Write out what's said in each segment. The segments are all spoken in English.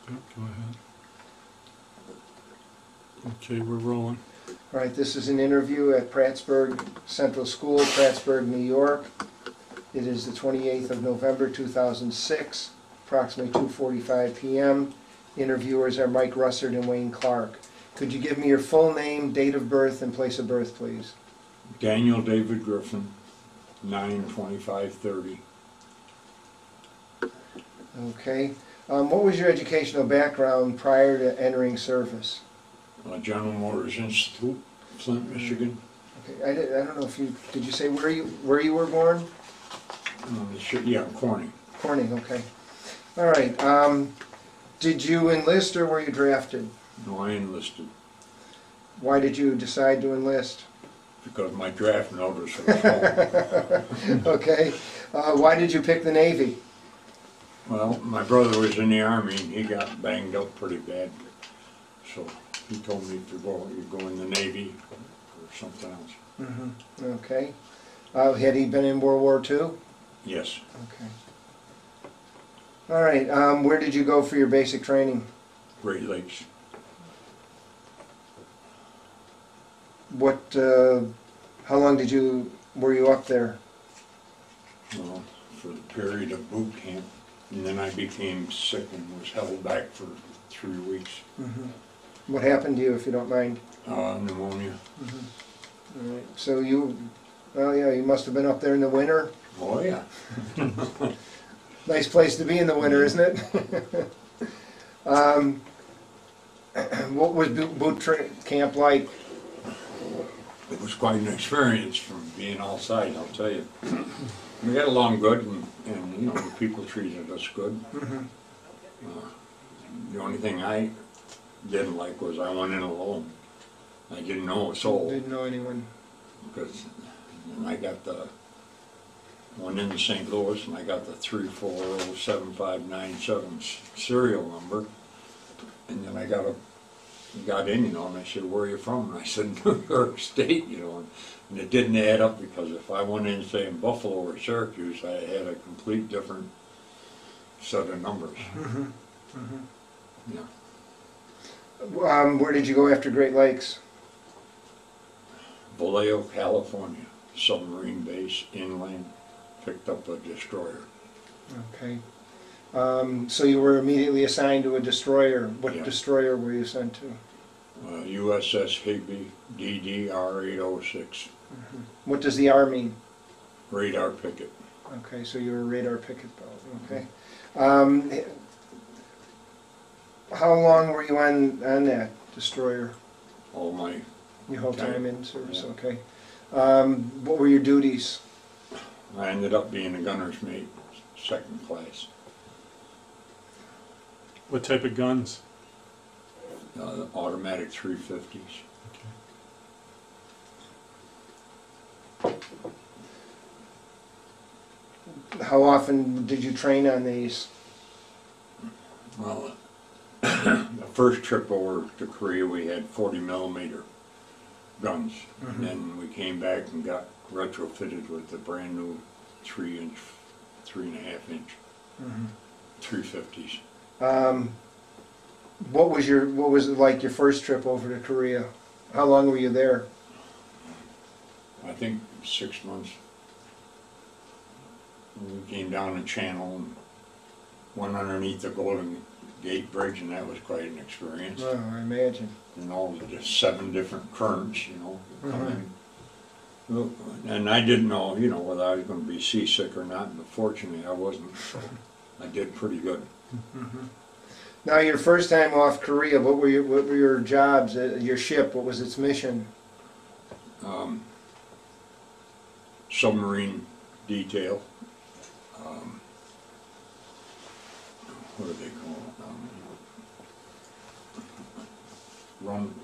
Yep, go ahead. Okay, we're rolling. All right, this is an interview at Prattsburg Central School, Prattsburg, New York. It is the 28th of November, 2006, approximately 2:45 p.m. Interviewers are Mike Russert and Wayne Clarke. Could you give me your full name, date of birth, and place of birth, please? Daniel David Griffin, 9/25/30. Okay. What was your educational background prior to entering service? General Motors Institute, Flint, Michigan. Okay, I don't know if you, did you say where you were born? Yeah, Corning. Corning, okay. All right. Did you enlist or were you drafted? No, I enlisted Why did you decide to enlist? because my draft notice was home. Okay. Why did you pick the Navy? Well, my brother was in the Army and he got banged up pretty bad. So he told me to go, you go in the Navy or something else. Mm-hmm. Okay. Had he been in World War II? Yes, Okay. All right. Where did you go for your basic training? Great Lakes. What? How long were you up there? Well, for the period of boot camp. And then I became sick and was held back for 3 weeks. Mm-hmm. What happened to you, if you don't mind? Pneumonia. Mm-hmm. All right. So you must have been up there in the winter. Oh yeah. Nice place to be in the winter, isn't it? What was boot camp like? It was quite an experience from being outside, I'll tell you. We got along good, and you know, the people treated us good. Mm-hmm. The only thing I didn't like was I went in alone. I didn't know a soul, Didn't know anyone. because I went into St. Louis, and I got the 3407597 serial number, and then I got in, you know, and I said, "Where are you from?" And I said, "New York State," you know, and it didn't add up, because if I went in, say, in Buffalo or Syracuse, I had a complete different set of numbers. Mm-hmm. Mm-hmm. Yeah. Where did you go after Great Lakes? Vallejo, California, Submarine Base, inland, picked up a destroyer. Okay. So you were immediately assigned to a destroyer. What Yeah. destroyer were you sent to? USS Higbee, DDR-806, Mm-hmm. What does the R mean? radar picket. Okay, so you were a radar picket boat. Okay. How long were you on that destroyer? All my, Your whole Time. time in service? Yeah. Okay. What were your duties? I ended up being a gunner's mate, 2nd class. What type of guns? Automatic 350s. Okay. How often did you train on these? Well, the first trip over to Korea, we had 40mm guns. Mhm. And then we came back and got retrofitted with the brand new 3-inch, 3.5-inch Mm-hmm. 350s. What was it like your first trip over to Korea? How long were you there? I think 6 months. We came down the channel and went underneath the Golden Gate Bridge, and that was quite an experience. Oh, I imagine. And all the just 7 different currents, you know, coming. Mhm. And I didn't know, you know, whether I was going to be seasick or not, but fortunately I wasn't, so I did pretty good. Mm-hmm. Now, your first time off Korea, what were your jobs? Your ship, what was its mission? Submarine detail. What do they call it?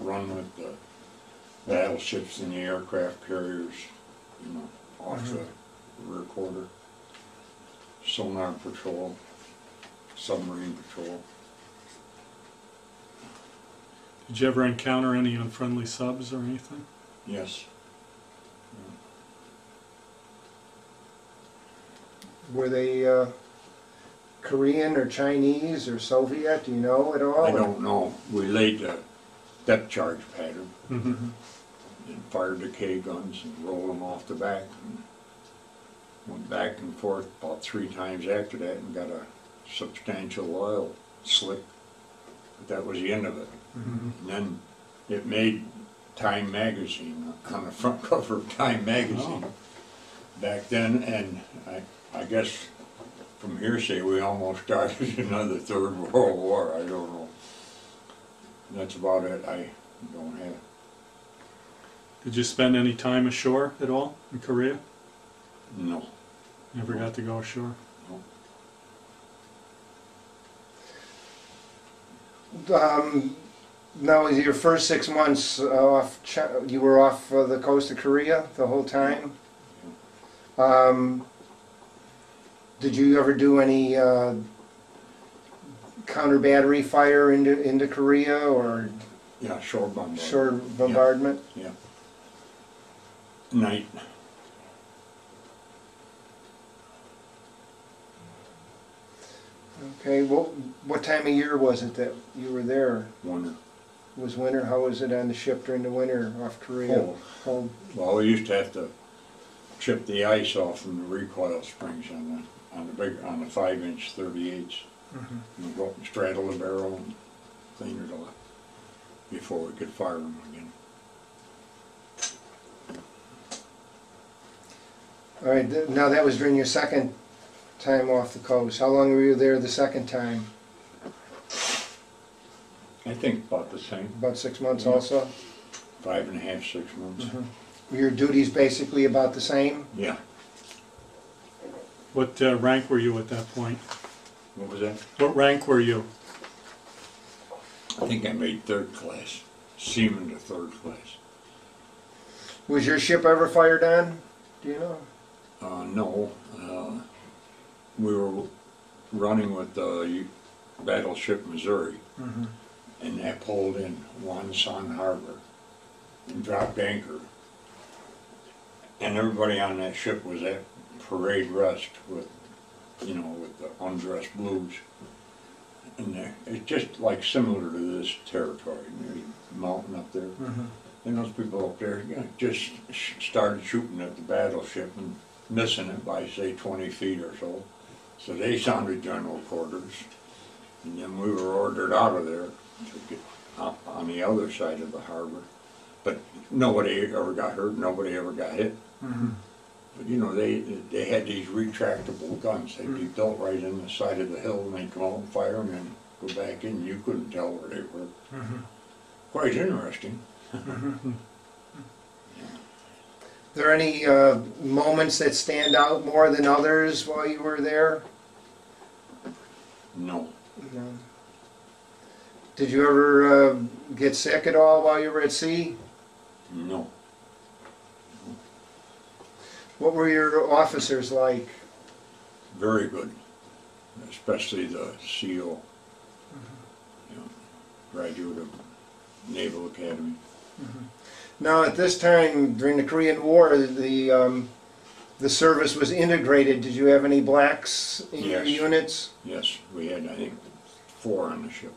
Run with the battleships and the aircraft carriers, you know, off the rear quarter. Sonar patrol, submarine patrol. Did you ever encounter any unfriendly subs or anything? Yes. Were they Korean or Chinese or Soviet? Do you know at all? I don't know. We laid the depth charge pattern Mhm. and fired the K guns and rolled them off the back. And went back and forth about 3 times after that and got a substantial oil slick. But that was the end of it. Mhm. And then it made Time magazine, on the front cover of Time magazine back then, and I guess from hearsay we almost started another Third World War. I don't know. That's about it. I don't have. Did you spend any time ashore at all in Korea? No. Never got to go ashore? Now, your first 6 months you were off the coast of Korea the whole time? Did you ever do any counter-battery fire into Korea or Yeah, shore bombardment. shore bombardment? Yeah. Night. Okay, what time of year was it that you were there? Winter. It was winter. How was it on the ship during the winter off Korea? Cold. Cold. Well, we used to have to chip the ice off from the recoil springs on the 5-inch 38s. Mm-hmm. And go up and straddle the barrel and clean it off before we could fire them again. All right, now that was during your second time off the coast. How long were you there the second time? I think about the same. About 6 months Yeah. also? 5.5, 6 months. Were your duties basically about the same? Yeah. What rank were you at that point? What was that? What rank were you? I think I made 3rd class. Seaman to 3rd class. Was your ship ever fired on? Do you know? No. We were running with the battleship Missouri, and that pulled in Wonsan Harbor and dropped anchor. And everybody on that ship was at parade rest with, you know, with the undressed blues. And it's just like similar to this territory, maybe mountain up there. And those people up there, you know, just started shooting at the battleship and missing it by, say, 20 feet or so. So they sounded general quarters. And then we were ordered out of there to get up on the other side of the harbor. But nobody ever got hurt, nobody ever got hit. But you know, they had these retractable guns. They'd be built right in the side of the hill, and they'd come out and fire them and go back in. You couldn't tell where they were. Quite interesting. There any moments that stand out more than others while you were there? No. No. Did you ever get sick at all while you were at sea? No. What were your officers like? Very good. Especially the CO, you know, graduate of Naval Academy. Now, at this time during the Korean War, the service was integrated. Did you have any blacks in your Yes. units? Yes, we had, I think, 4 on the ship.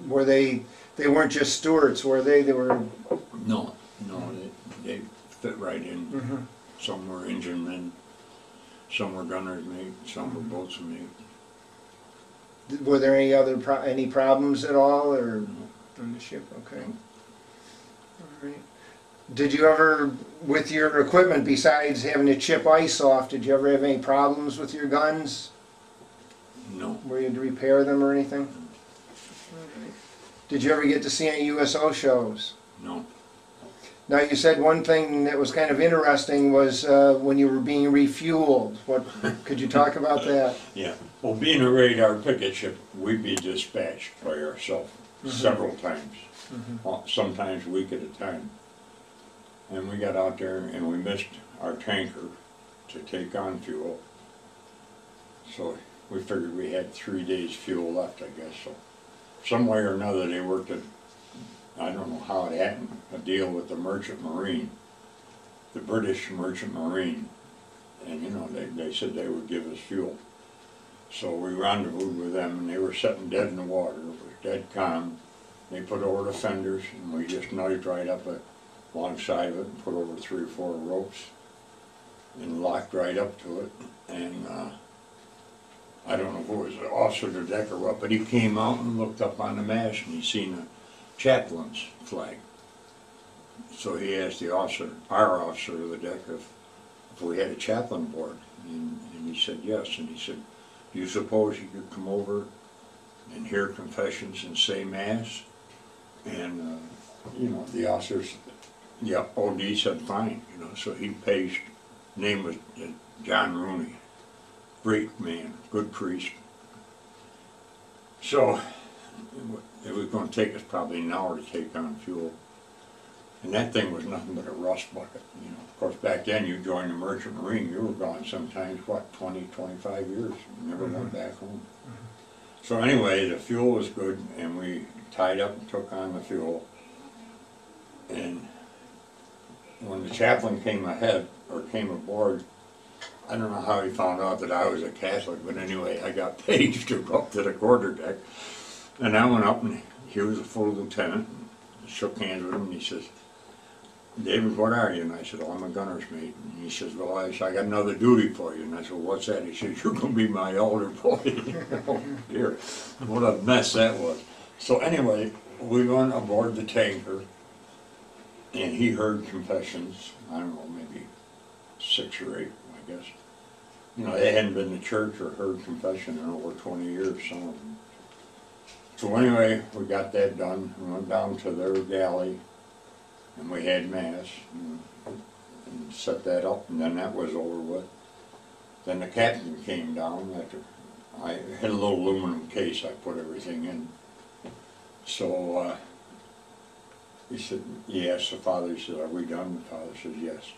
Were they weren't just stewards, were they? They were. No, they fit right in. Some were engine men, some were gunner's mate, some were boatswain mate. Were there any other any problems at all, or on the ship? Okay. All right. Did you ever, with your equipment, besides having to chip ice off, did you ever have any problems with your guns? No. Were you had to repair them or anything? Did you ever get to see any USO shows? No. Now, you said one thing that was kind of interesting was when you were being refueled. What could you talk about that? Yeah. Well, being a radar picket ship, we'd be dispatched by ourselves several times, sometimes a week at a time. And we got out there and we missed our tanker to take on fuel. So we figured we had 3 days fuel left, I guess. So some way or another they worked it. I don't know how it happened, a deal with the Merchant Marine, the British Merchant Marine, and you know, they said they would give us fuel. So we rendezvoused with them, and they were sitting dead in the water. It was dead calm. They put over the fenders, and we just nudged right up alongside of it and put over 3 or 4 ropes and locked right up to it. And I don't know if it was the officer or the deck or what, but he came out and looked up on the mast, and he seen the chaplain's flag. So he asked the officer, our officer of the deck, if we had a chaplain aboard, and he said yes. And he said, do you suppose you could come over and hear confessions and say mass? And you know, the officers, yeah, OD said fine, you know. So he paged. Name was John Rooney, great man, good priest. So it was going to take us probably an hour to take on fuel. And that thing was nothing but a rust bucket, you know. Of course, back then you joined the Merchant Marine, you were gone sometimes, what, 20, 25 years, you never went back home. So anyway, the fuel was good, and we tied up and took on the fuel. And when the chaplain came ahead, or came aboard, I don't know how he found out that I was a Catholic, but anyway, I got paged to go up to the quarterdeck. And I went up, and he was a full lieutenant, and shook hands with him, and he says, David, what are you? And I said, oh, I'm a gunner's mate. And he says, well, I got another duty for you. And I said, well, what's that? He says, you're going to be my elder boy. Oh, dear. What a mess that was. So anyway, we went aboard the tanker, and he heard confessions, I don't know, maybe 6 or 8, I guess. You know, they hadn't been to church or heard confession in over 20 years, some of them. So anyway, we got that done. We went down to their galley, and we had mass, and set that up, and then that was over with. Then the captain came down after I had a little aluminum case I put everything in. So he said, he asked the father, he said, are we done? The father says, yes.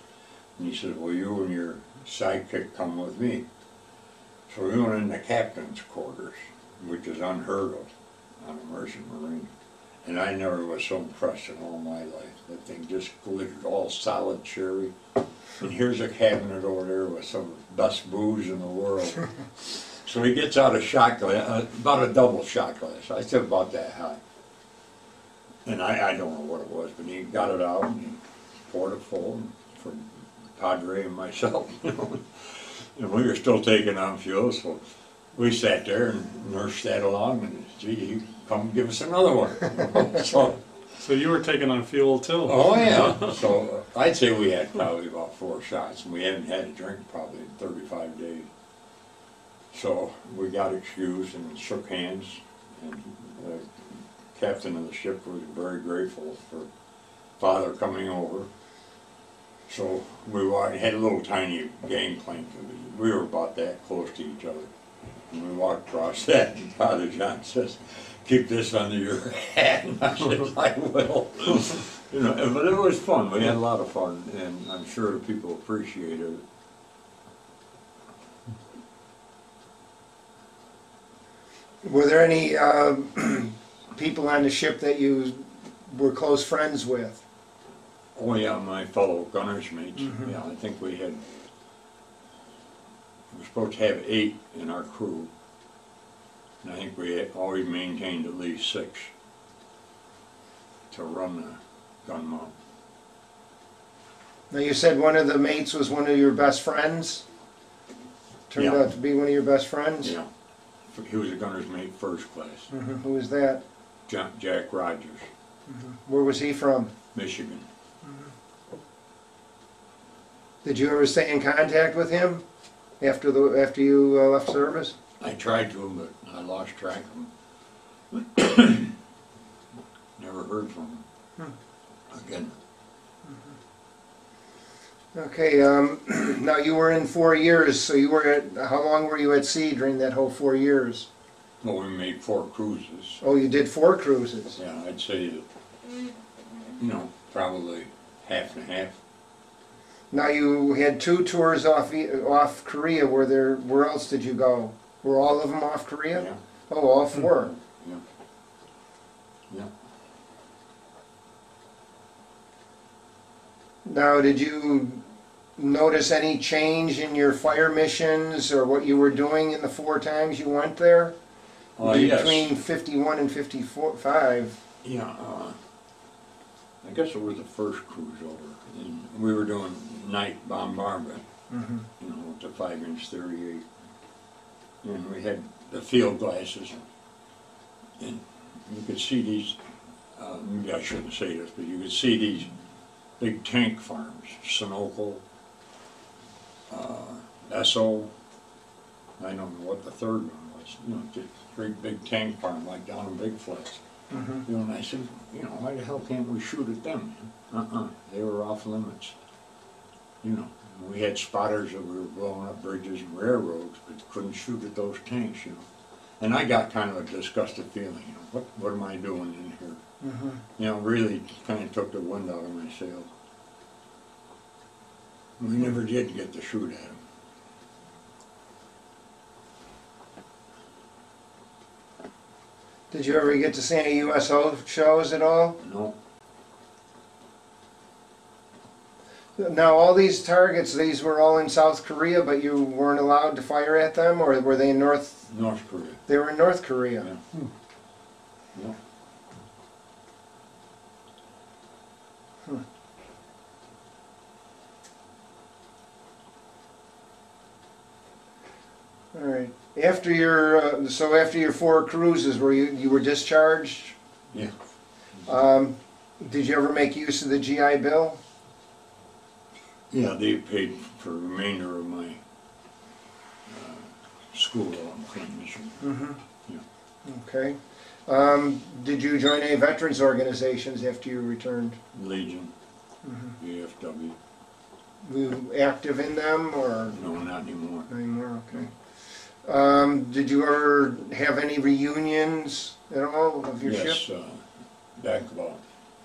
And he said, well, you and your sidekick come with me. So we went in the captain's quarters, which is unheard of on a Merchant Marine. And I never was so impressed in all my life. That thing just glittered, all solid cherry. And here's a cabinet over there with some of the best booze in the world. So he gets out a shot glass, about a double shot glass. I said about that high. And I don't know what it was, but he got it out and he poured it full for Padre and myself. You know? And we were still taking on fuel, so we sat there and nursed that along, and gee, he come give us another one. So you were taking on fuel too? Oh yeah. So I'd say we had probably about 4 shots, and we hadn't had a drink probably in 35 days. So we got excused and shook hands, and the captain of the ship was very grateful for Father coming over. So we had a little tiny gangplank. We were about that close to each other. And we walked across that, and Father John says, keep this under your hat. And I said, I will. You know, but it was fun. We had a lot of fun, and I'm sure the people appreciated it. Were there any people on the ship that you were close friends with? Oh yeah, my fellow gunners mates. Mm-hmm. Yeah, I think we were supposed to have 8 in our crew. And I think we had always maintained at least 6 to run the gun mount. Now you said one of the mates was one of your best friends? Turned out to be one of your best friends? Yeah. He was a gunner's mate first class. Mm-hmm. Who was that? Jack Rodgers. Mm-hmm. Where was he from? Michigan. Mm-hmm. Did you ever stay in contact with him after you left service? I tried to, but I lost track of him. Never heard from him again. Okay, now you were in 4 years, so you were how long were you at sea during that whole 4 years? Well, we made 4 cruises. Oh, you did 4 cruises. Yeah, I'd say that, you know, probably half and half. Now you had 2 tours off Korea. Where else did you go? Were all of them off Korea? Yeah. Oh, all 4. Yeah. Yeah. Now, did you notice any change in your fire missions or what you were doing in the 4 times you went there? Yes. Between 51 and 54, Yeah, I guess it was the first cruise over, and we were doing night bombardment, Mm-hmm. you know, with the 5-inch 38. And we had the field glasses, and you could see these, maybe I shouldn't say this, but you could see these big tank farms, Sunoco, Esso, I don't know what the third one was, you know, just great big tank farm like down in Big Flats. Mm-hmm. You know, and I said, you know, why the hell can't we shoot at them? They were off limits. You know, we had spotters that we were blowing up bridges and railroads, but couldn't shoot at those tanks, you know. And I got kind of a disgusted feeling, you know, what am I doing in here? Mm-hmm. You know, really kind of took the wind out of my sails. We never did get to shoot at them. Did you ever get to see any USO shows at all? No, Now, all these targets, these were all in South Korea, but you weren't allowed to fire at them, or were they in North? North Korea. They were in North Korea. Yeah. Yeah. All right. After your so after your 4 cruises, were you were discharged? Yeah. Did you ever make use of the GI Bill? Yeah, they paid for the remainder of my school mission. Mm-hmm. Yeah. Okay. Did you join any veterans organizations after you returned? Legion, Mm-hmm. VFW. Were you active in them, or No, not anymore. not anymore? Okay. Did you ever have any reunions at all of your Yes, ship? back about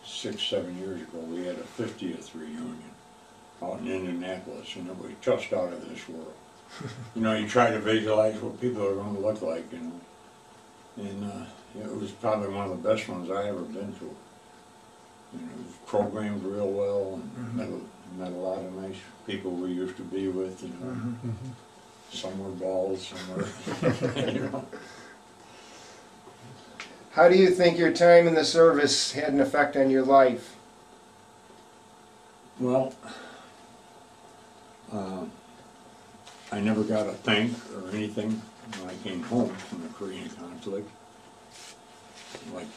6-7 years ago, we had a 50th reunion out in Indianapolis, and it was just out of this world. You know, you try to visualize what people are going to look like, you know. And it was probably one of the best ones I ever been to. You know, it was programmed real well, and met a lot of nice people we used to be with, you know. Mm-hmm. Some were balls, some were, you know. How do you think your time in the service had an effect on your life? Well, I never got a thank or anything when I came home from the Korean conflict. Like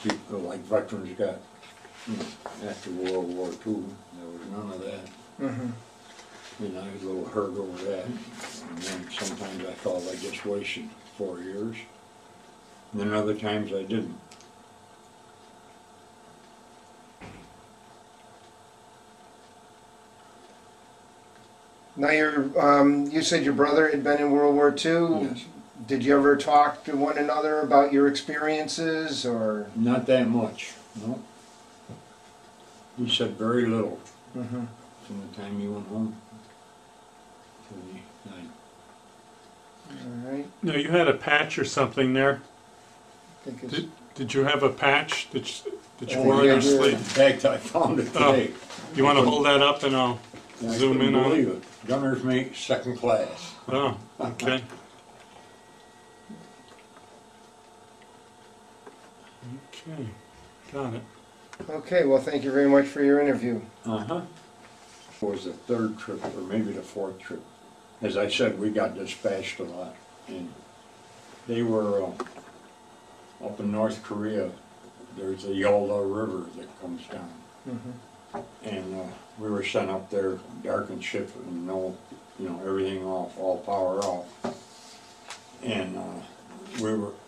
people, like veterans got, you know, after World War II, there was none of that. Mm-hmm. You know, I was a little hurt over that. And then sometimes I felt I just wasted 4 years. And then other times I didn't. Now, you said your brother had been in World War II. Yes. Did you ever talk to one another about your experiences, or? Not that much, no. He said very little Mm-hmm. from the time he went home till he died. All right. No, you had a patch or something there. I think it's, Did you have a patch that you Oh, wore on yeah, your yeah. sleeve? In fact, I found it Oh. today. You want to hold that up and I'll I zoom couldn't in on believe it? it. Gunner's mate, 2nd class. Oh, okay. Okay, got it. okay, well, thank you very much for your interview. Uh-huh. It was the 3rd trip, or maybe the 4th trip. As I said, we got dispatched a lot. And they were up in North Korea. There's the Yalda River that comes down. Mm-hmm. And we were sent up there, darkened ship, and everything off, all power off. And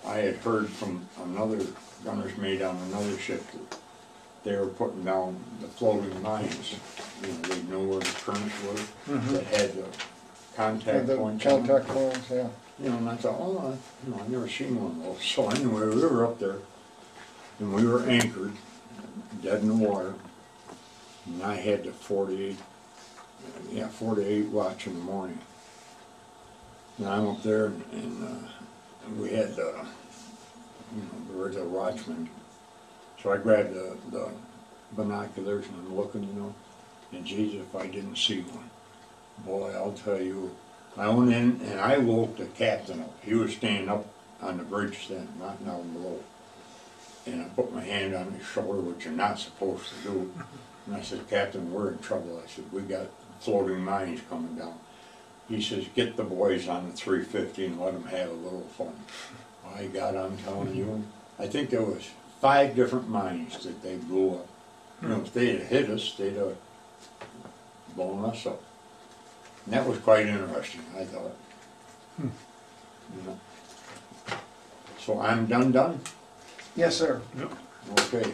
I had heard from another gunner's mate on another ship that they were putting down the floating mines. You know, they knew where the currents were, that had the contact The points on them. contact points, yeah. You know, and I thought, oh, I've never seen one of those. So anyway, we were up there, and we were anchored, dead in the water, and I had the 48 watch in the morning. And I'm up there, and we had there was a watchman. So I grabbed the binoculars and I'm looking, and geez, if I didn't see one. Boy, I'll tell you, I went in and I woke the captain up. He was standing up on the bridge then, not down below. And I put my hand on his shoulder, which you're not supposed to do. And I said, Captain, we're in trouble. I said, we got floating mines coming down. He says, get the boys on the 350 and let them have a little fun. I got, I'm telling you, I think there was 5 different mines that they blew up. You know, if they had hit us, they'd have blown us up. And that was quite interesting, I thought. You know. So I'm done? Yes, sir. Yep. Okay.